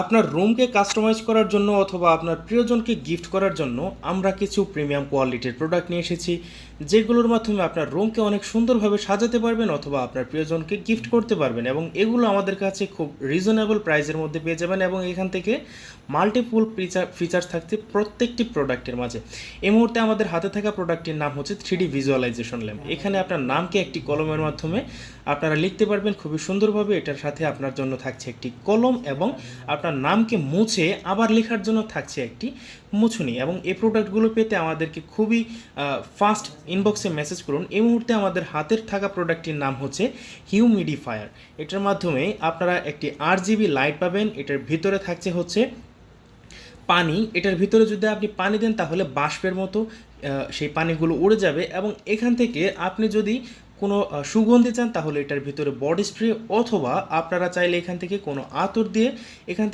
আপনার রুমকে কাস্টমাইজ করার জন্য অথবা আপনার প্রিয়জনকে গিফট করার জন্য আমরা কিছু প্রিমিয়াম কোয়ালিটির প্রোডাক্ট নিয়ে এসেছি, যেগুলোর মাধ্যমে আপনার রুমকে অনেক সুন্দরভাবে সাজাতে পারবেন অথবা আপনার প্রিয়জনকে গিফট করতে পারবেন। এবং এগুলো আমাদের কাছে খুব রিজনেবল প্রাইসের মধ্যে পেয়ে যাবেন এবং এখান থেকে মাল্টিপুল ফিচার্স থাকছে প্রত্যেকটি প্রোডাক্টের মাঝে। এই মুহূর্তে আমাদের হাতে থাকা প্রোডাক্টটির নাম হচ্ছে 3D ভিজুয়ালাইজেশন ল্যাম্প। এখানে আপনার নামকে একটি কলমের মাধ্যমে আপনারা লিখতে পারবেন খুবই সুন্দরভাবে। এটার সাথে আপনার জন্য থাকছে একটি কলম এবং আপনার নামকে মুছে আবার লেখার জন্য থাকছে একটি মুছুনি। এবং এই প্রোডাক্টগুলো পেতে আমাদেরকে খুবই ফাস্ট ইনবক্সে মেসেজ করুন। এই মুহূর্তে আমাদের হাতের থাকা প্রোডাক্টটির নাম হচ্ছে হিউমিডিফায়ার। এটার মাধ্যমে আপনারা একটি RGB লাইট পাবেন। এটার ভিতরে থাকছে হচ্ছে পানি। এটার ভিতরে যদি আপনি পানি দেন তাহলে বাষ্পের মতো সেই পানিগুলো উড়ে যাবে। এবং এখান থেকে আপনি যদি কোনো সুগন্ধি চান তাহলে এটার ভিতরে বডি স্প্রে অথবা আপনারা চাইলে এখান থেকে কোনো আতর দিয়ে এখান